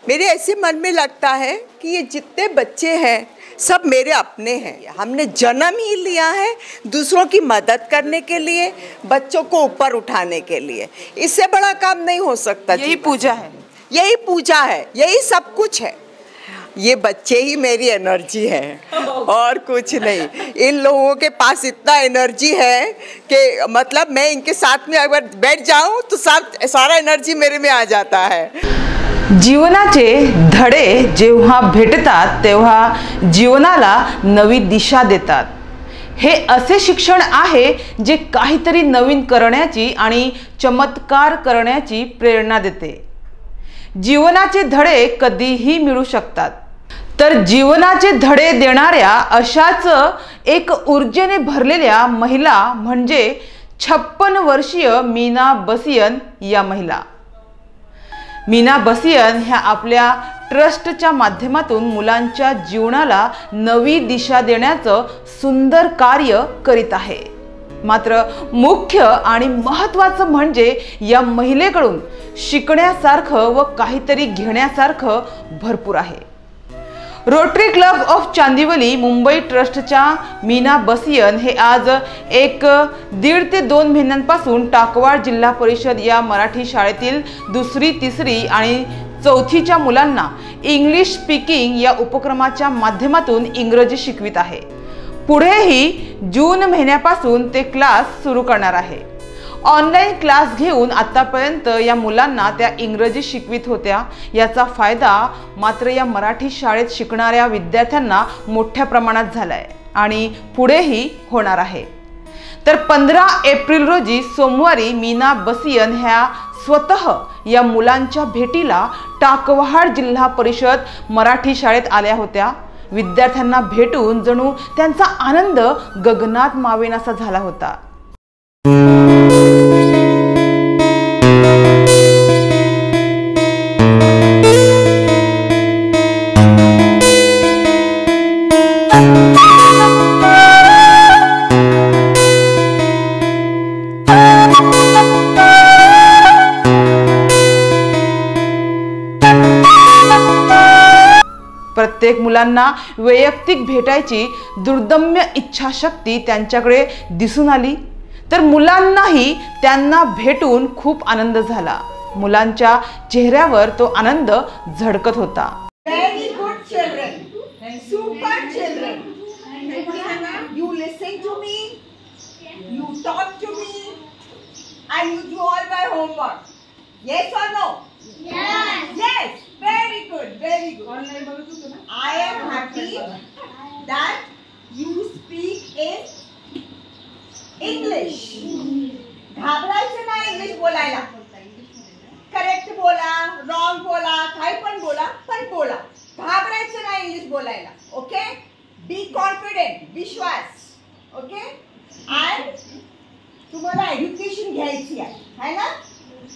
मेरे ऐसे मन में लगता है कि ये जितने बच्चे हैं सब मेरे अपने हैं। हमने जन्म ही लिया है दूसरों की मदद करने के लिए, बच्चों को ऊपर उठाने के लिए। इससे बड़ा काम नहीं हो सकता। यही पूजा है, यही पूजा है, यही सब कुछ है। ये बच्चे ही मेरी एनर्जी है और कुछ नहीं। इन लोगों के पास इतना एनर्जी है कि मतलब मैं इनके साथ में अगर बैठ जाऊं तो सारा एनर्जी मेरे में आ जाता है। जीवनाचे धडे जेव्हा भेटतात तेव्हा जीवनाला नवी दिशा देतात। हे असे शिक्षण आहे जे काहीतरी नवीन करण्याची आणि चमत्कार करण्याची प्रेरणा देते। जीवनाचे धडे कधीही मिळू शकतात, तर जीवनाचे धडे देणाऱ्या अशाच एक ऊर्जेने भरलेल्या महिला म्हणजे 56 वर्षीय मीना बसियन या महिला। मीना बसियन ह्या आपल्या ट्रस्टच्या माध्यमातून मुलांच्या जीवनाला नवी दिशा देण्याचं सुंदर कार्य करीत आहे। मात्र मुख्य आणि महत्त्वाचं म्हणजे या महिलेकडून शिकण्यासारखं व काहीतरी घेण्यासारखं भरपूर आहे। Rotary club of Chandivali Mumbai ट्रस्टच्या मीना बसियन हे आज 1.5 ते 2 महिन्यांपासून टाकवाड जिल्हा परिषद या मराठी शाळेतील 2री, 3री आणि 4थीच्या मुलांना इंग्लिश स्पीकिंग या उपक्रमाच्या माध्यमातून इंग्रजी शिकवित आहे। पुढेही जून महिन्यापासून ते क्लास सुरू करणार आहे। ऑनलाइन क्लास घेऊन आतापर्यंत या मुलांना त्या इंग्रजी शिकवित होत्या। याचा फायदा मात्र या मराठी शाळेत शिकणाऱ्या विद्यार्थ्यांना मोठ्या प्रमाणात झालाय आणि पुढेही होणार आहे। तर 15 एप्रिल रोजी सोमवारी मीना बसियन ह्या स्वतः या मुलांच्या भेटीला टाकवहाड जिल्हा परिषद मराठी शाळेत आल्या होत्या। विद्यार्थ्यांना भेटून जणू त्यांचा आनंद गगनात मावेनासा झाला होता। प्रत्येक मुलांना वैयक्तिक भेटायची दुर्दम्य इच्छाशक्ती त्यांच्याकडे दिसून आली, तर मुलांनाही त्यांना भेटून खूप आनंद झाला। मुलांच्या चेहऱ्यावर तो आनंद झळकत होता। Very good children, super children. You listen to me, you talk to me, and you do all my homework. Yes or no? Yes. Yes. Very good, very good. I am happy that you speak in English. घाबरायचं नाही English बोलायला। Correct बोला, wrong बोला, काही पण बोला, पण बोला। घाबरायचं नाही इंग्लिश बोलायला। ओके? बी कॉन्फिडेंट, विश्वास। ओके? आणि तुम्हाला एज्युकेशन घ्यायची आहे ना?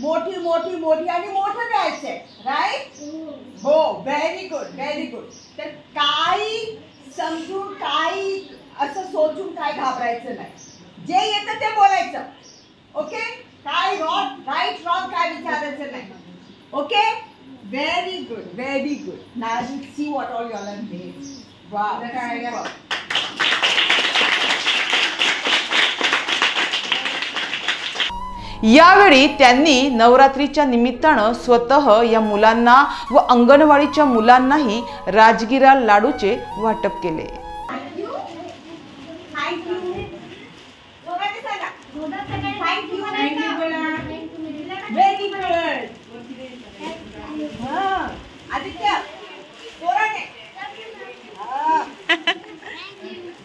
मोठी मोठी मोठी आणि मोठं द्यायचंय, राईट? हो, व्हेरी गुड, व्हेरी गुड। तर काही समजून, काही असं सोचून काय घाबरायचं नाही। जे येतं ते बोलायचं। ओके? काय रॉंग, राईट, रॉंग काय विचारायचं नाही। Okay? Very good, very good. Now we see what all you all did. Wow, यावेळी त्यांनी नवरात्रीच्या निमित्तानं स्वतः या मुलांना व अंगणवाडीच्या मुलांनाही राजगिरा लाडूचे वाटप केले।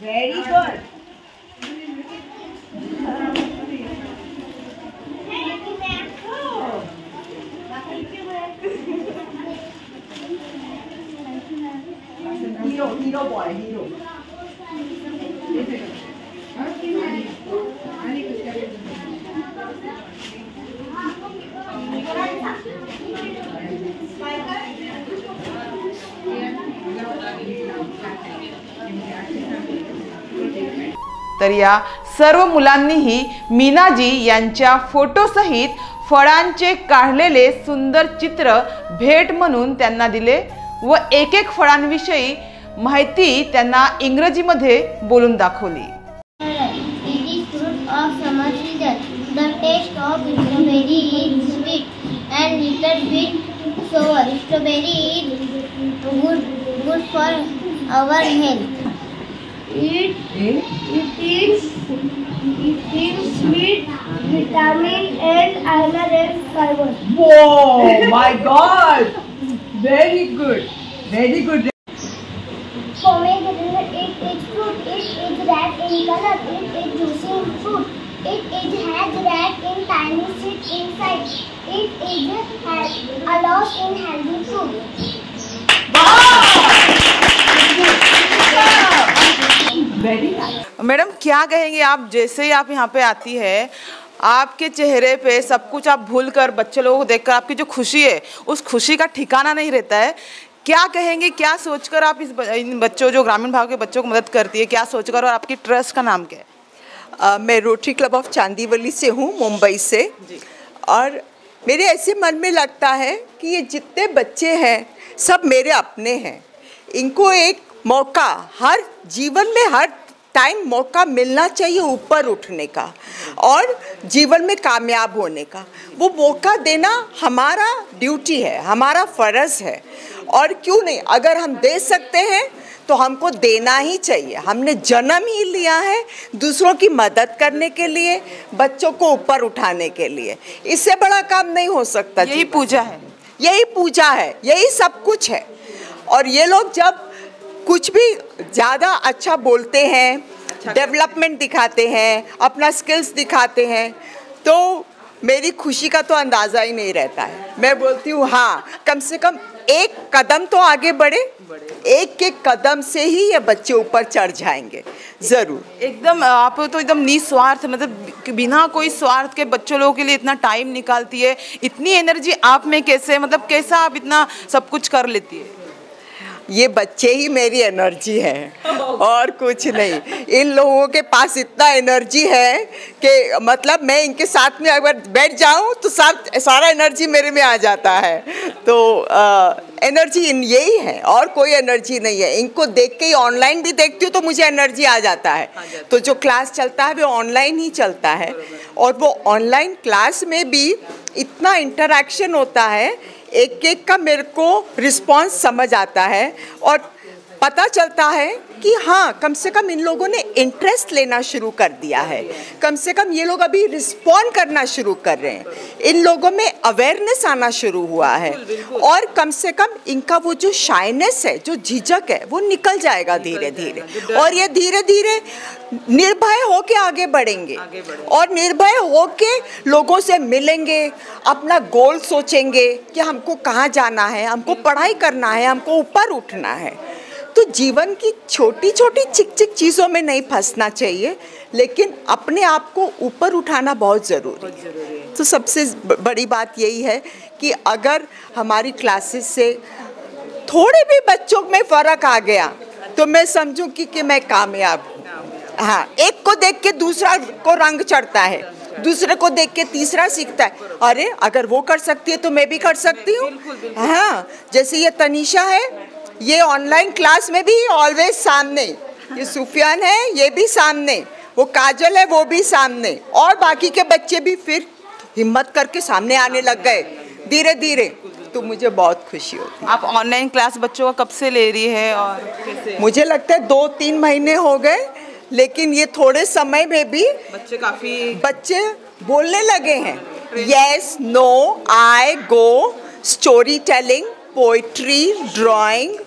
Very good. Hero boy, hero. तर या सर्व मुलांनीही मीनाजी यांच्या फोटोसहित फळांचे काढलेले सुंदर चित्र भेट म्हणून त्यांना दिले व एक एक फळांविषयी माहिती त्यांना इंग्रजीमध्ये बोलून दाखवली. It is fruit of summer season. The taste of strawberry is sweet and little bit sour. Strawberry is good for our health. It is sweet, vitamin and iron and fiber. Whoa, my God! Very good. Very good. Pomegranate, it is fruit. It is red in color. It is juicy fruit. It is has red in tiny seed inside. It is allows in healthy food. Very nice. Madam क्या कहेंगे आप, जैसे ही आप यहाँ पे आती है आपके चेहरे पे सब कुछ आप भूल कर बच्चे लोगों को देखकर आपकी जो खुशी है उस खुशी का ठिकाना नहीं रहता है. क्या कहेंगे, क्या सोचकर आप इन बच्चों जो ग्रामीण भाग के बच्चों को मदद करती है, क्या सोचकर, और आपकी ट्रस्ट का नाम क्या है? मैं रोटरी क्लब ऑफ चांदीवली से हूँ, मुंबई से. और मेरे ऐसे मन में लगता है कि ये जितने बच्चे हैं सब मेरे अपने हैं. इनको एक मौका, हर जीवन में हर टाइम मौका मिलना चाहिए ऊपर उठने का और जीवन में कामयाब होने का. वो मौका देना हमारा ड्यूटी है, हमारा फ़र्ज़ है. और क्यों नहीं, अगर हम दे सकते हैं तो हमको देना ही चाहिए. हमने जन्म ही लिया है दूसरों की मदद करने के लिए, बच्चों को ऊपर उठाने के लिए. इससे बड़ा काम नहीं हो सकता. यही पूजा है, यही पूजा है, यही सब कुछ है. और ये लोग जब कुछ भी ज़्यादा अच्छा बोलते हैं, डेवलपमेंट दिखाते हैं, अपना स्किल्स दिखाते हैं, तो मेरी खुशी का तो अंदाज़ा ही नहीं रहता है. मैं बोलती हूँ हाँ, कम से कम एक कदम तो आगे बढ़े. एक एक कदम से ही ये बच्चे ऊपर चढ़ जाएंगे ज़रूर. एकदम आप तो एकदम निस्वार्थ, मतलब बिना कोई स्वार्थ के बच्चों लोगों के लिए इतना टाइम निकालती है. इतनी एनर्जी आप में कैसे, मतलब कैसा आप इतना सब कुछ कर लेती है? ये बच्चे ही मेरी एनर्जी है और कुछ नहीं. इन लोगों के पास इतना एनर्जी है कि मतलब मैं इनके साथ में अगर बैठ जाऊं तो सारा एनर्जी मेरे में आ जाता है. तो एनर्जी यही है और कोई एनर्जी नहीं है. इनको देख के ही ऑनलाइन भी देखती हूँ तो मुझे एनर्जी आ जाता है. तो जो क्लास चलता है वो ऑनलाइन ही चलता है और वो ऑनलाइन क्लास में भी इतना इंटरेक्शन होता है, एक एक का मेरे को रिस्पॉन्स समझ आता है और पता चलता है कि हाँ, कम से कम इन लोगों ने इंटरेस्ट लेना शुरू कर दिया है. कम से कम ये लोग अभी रिस्पॉन्ड करना शुरू कर रहे हैं. इन लोगों में अवेयरनेस आना शुरू हुआ है और कम से कम इनका वो जो शाइनेस है, जो झिझक है, वो निकल जाएगा धीरे धीरे. और ये धीरे धीरे निर्भय होके आगे बढ़ेंगे और निर्भय होके लोगों से मिलेंगे, अपना गोल सोचेंगे कि हमको कहाँ जाना है, हमको पढ़ाई करना है, हमको ऊपर उठना है. तो जीवन की छोटी छोटी चिक चिक चीज़ों में नहीं फंसना चाहिए, लेकिन अपने आप को ऊपर उठाना बहुत ज़रूरी है. तो सबसे बड़ी बात यही है कि अगर हमारी क्लासेस से थोड़े भी बच्चों में फ़र्क आ गया तो मैं समझूँ कि मैं कामयाब हूँ. हाँ, एक को देख के दूसरा को रंग चढ़ता है, दूसरे को देख के तीसरा सीखता है. अरे अगर वो कर सकती है तो मैं भी कर सकती हूँ. हाँ, जैसे ये तनीषा है, ये ऑनलाइन क्लास में भी ऑलवेज सामने. ये सुफियान है, ये भी सामने. वो काजल है, वो भी सामने. और बाकी के बच्चे भी फिर हिम्मत करके सामने आने लग गए धीरे धीरे. तो मुझे बहुत खुशी होती है. आप ऑनलाइन क्लास बच्चों का कब से ले रही है और कैसे? मुझे लगता है 2-3 महीने हो गए, लेकिन ये थोड़े समय में भी बच्चे बोलने लगे हैं. यस, नो, आई, गो, स्टोरी टेलिंग, पोइट्री, ड्राइंग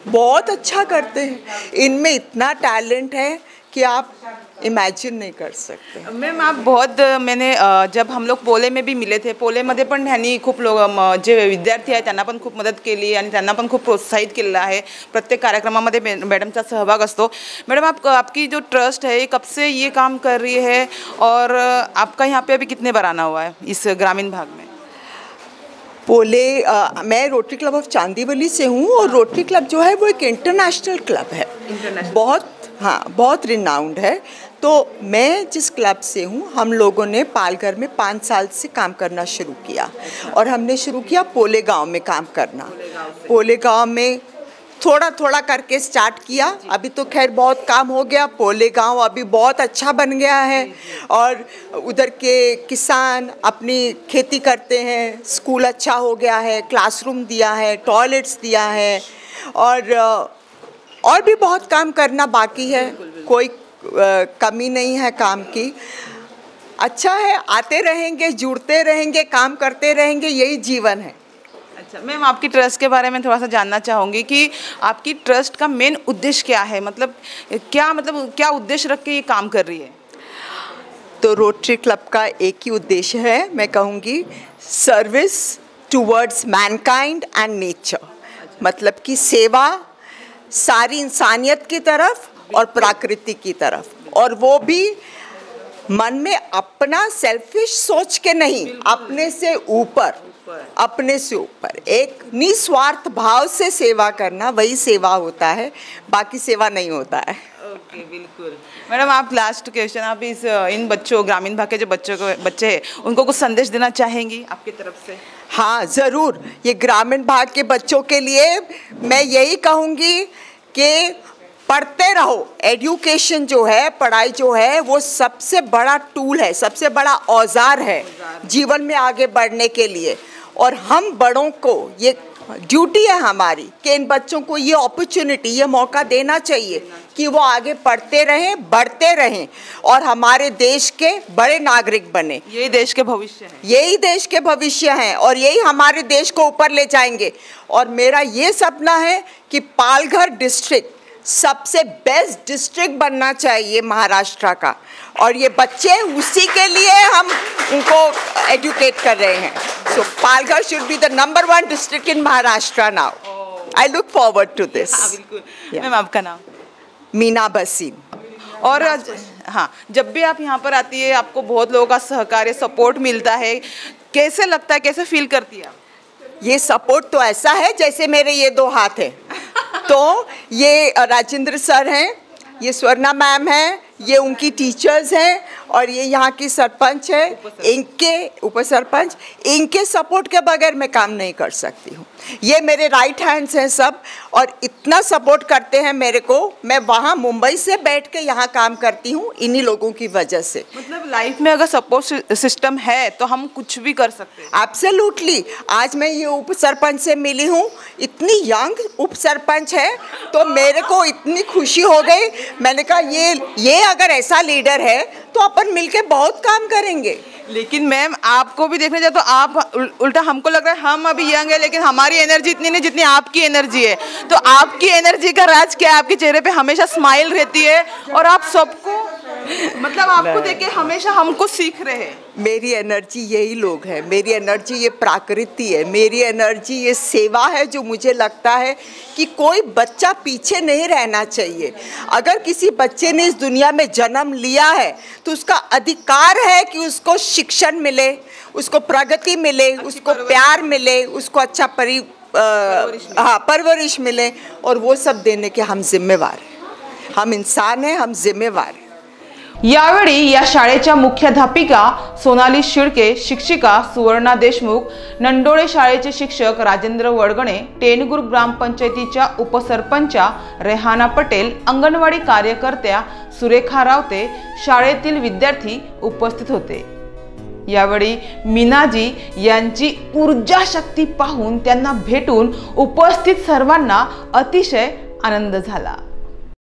बहुत अच्छा करते हैं. इनमें इतना टैलेंट है कि आप इमॅजिन नाही कर सकते. मॅम आप बहुत मैंने जब हम लोग पोले में भी मिले थे, पोलेमध्ये पण ह्यांनी खूप लोक जे विद्यार्थी आहेत त्यांना पण खूप मदत केली आणि त्यांना पण खूप प्रोत्साहित केलेलं आहे. प्रत्येक कार्यक्रमामध्ये मॅडमचा सहभाग असतो. मैडम आपकी जो ट्रस्ट है कब से ये काम कर रही है और आपका यहाँ पे अभी कितने बार आना हुआ है इस ग्रामीण भाग में? पोले मैं रोटरी क्लब ऑफ चांदीवली से हूँ और रोटरी क्लब जो है वो एक इंटरनेशनल क्लब है. बहुत, हाँ, बहुत रिनाउंड है. तो मैं जिस क्लब से हूँ, हम लोगों ने पालघर में 5 साल से काम करना शुरू किया और हमने शुरू किया पोले गांव में काम करना। पोले गांव में थोड़ा थोड़ा करके स्टार्ट किया, अभी तो खैर बहुत काम हो गया। पोले गांव अभी बहुत अच्छा बन गया है और उधर के किसान अपनी खेती करते हैं, स्कूल अच्छा हो गया है, क्लासरूम दिया है, टॉयलेट्स दिया है और भी बहुत काम करना बाकी है, कोई कमी नहीं है काम की। अच्छा है, आते रहेंगे, जुड़ते रहेंगे, काम करते रहेंगे, यही जीवन है। अच्छा मैम, आपकी ट्रस्ट के बारे में थोड़ा सा जानना चाहूँगी कि आपकी ट्रस्ट का मेन उद्देश्य क्या है, मतलब क्या उद्देश्य रख के ये काम कर रही है? तो रोटरी क्लब का एक ही उद्देश्य है, मैं कहूँगी service towards Mankind and nature, मतलब कि सेवा सारी इंसानियत की तरफ और प्रकृति की तरफ, और वो भी मन में अपना सेल्फिश सोच के नहीं, अपने से ऊपर एक निस्वार्थ भाव से सेवा करना, वही सेवा होता है, बाकी सेवा नहीं होता है। ओके, बिल्कुल। मैडम, आप लास्ट क्वेश्चन, आप इन बच्चों, ग्रामीण भाग के जो बच्चे हैं, उनको कुछ संदेश देना चाहेंगी आपकी तरफ से? हाँ ज़रूर, ये ग्रामीण भाग के बच्चों के लिए मैं यही कहूँगी कि पढ़ते रहो। एजुकेशन जो है, पढ़ाई जो है, वो सबसे बड़ा टूल है, सबसे बड़ा औजार है जीवन में आगे बढ़ने के लिए। और हम बड़ों को ये ड्यूटी है हमारी कि इन बच्चों को ये अपॉर्चुनिटी, ये मौका देना चाहिए कि वो आगे पढ़ते रहें, बढ़ते रहें और हमारे देश के बड़े नागरिक बने। यही देश के भविष्य है, यही देश के भविष्य हैं और यही हमारे देश को ऊपर ले जाएंगे। और मेरा ये सपना है कि पालघर डिस्ट्रिक्ट सबसे बेस्ट डिस्ट्रिक्ट बनना चाहिए महाराष्ट्र का, और ये बच्चे उसी के लिए हम उनको एजुकेट कर रहे हैं। So Palghar should be the number 1 district in Maharashtra now. I look forward to this. बिल्कुल। मैम, आपका नाम? मीना बसीन। और हाँ, जब भी आप यहाँ पर आती है, आपको बहुत लोगों का सहकार्य, सपोर्ट मिलता है, कैसे लगता है, कैसे फील करती है आप? ये सपोर्ट तो ऐसा है जैसे मेरे ये 2 हाथ हैं। तो ये राजेंद्र सर हैं, ये स्वर्णा मैम हैं, ये उनकी टीचर्स हैं, और ये यहाँ की सरपंच है, इनके उप सरपंच, इनके सपोर्ट के बगैर मैं काम नहीं कर सकती हूँ। ये मेरे राइट हैंड्स हैं सब, और इतना सपोर्ट करते हैं मेरे को। मैं वहाँ मुंबई से बैठ के यहाँ काम करती हूँ इन्हीं लोगों की वजह से। मतलब लाइफ में अगर सपोर्ट सिस्टम है तो हम कुछ भी कर सकते हैं। एब्सोल्युटली। आज मैं ये उप सरपंच से मिली हूँ, इतनी यंग उप सरपंच है, तो मेरे को इतनी खुशी हो गई। मैंने कहा ये अगर ऐसा लीडर है तो अपन मिलके बहुत काम करेंगे। लेकिन मैम, आपको भी देखने जाए तो आप उल्टा, हमको लग रहा है हम अभी यंग है, लेकिन हमारी एनर्जी इतनी नहीं जितनी आपकी एनर्जी है। तो आपकी एनर्जी का राज क्या है? आपके चेहरे पे हमेशा स्माइल रहती है और आप सबको, मतलब आपको देख के हमेशा हमको सीख रहे हैं। मेरी एनर्जी यही लोग हैं, मेरी एनर्जी ये प्रकृति है, मेरी एनर्जी ये सेवा है, जो मुझे लगता है कि कोई बच्चा पीछे नहीं रहना चाहिए। अगर किसी बच्चे ने इस दुनिया में जन्म लिया है तो उसका अधिकार है कि उसको शिक्षण मिले, उसको प्रगति मिले, उसको प्यार मिले, उसको अच्छा परवरिश मिले, और वो सब देने के हम जिम्मेवार हैं। हम इंसान हैं, हम जिम्मेवार हैं। यावेळी या शाळेच्या मुख्याध्यापिका सोनाली शिर्के, शिक्षिका सुवर्णा देशमुख, नंडोळे शाळेचे शिक्षक राजेंद्र वडगणे, टेनगुर ग्रामपंचायतीच्या उपसरपंचा रेहाना पटेल, अंगणवाडी कार्यकर्त्या सुरेखा रावते, शाळेतील विद्यार्थी उपस्थित होते। यावेळी मीनाजी यांची ऊर्जा शक्ती पाहून, त्यांना भेटून उपस्थित सर्वांना अतिशय आनंद झाला।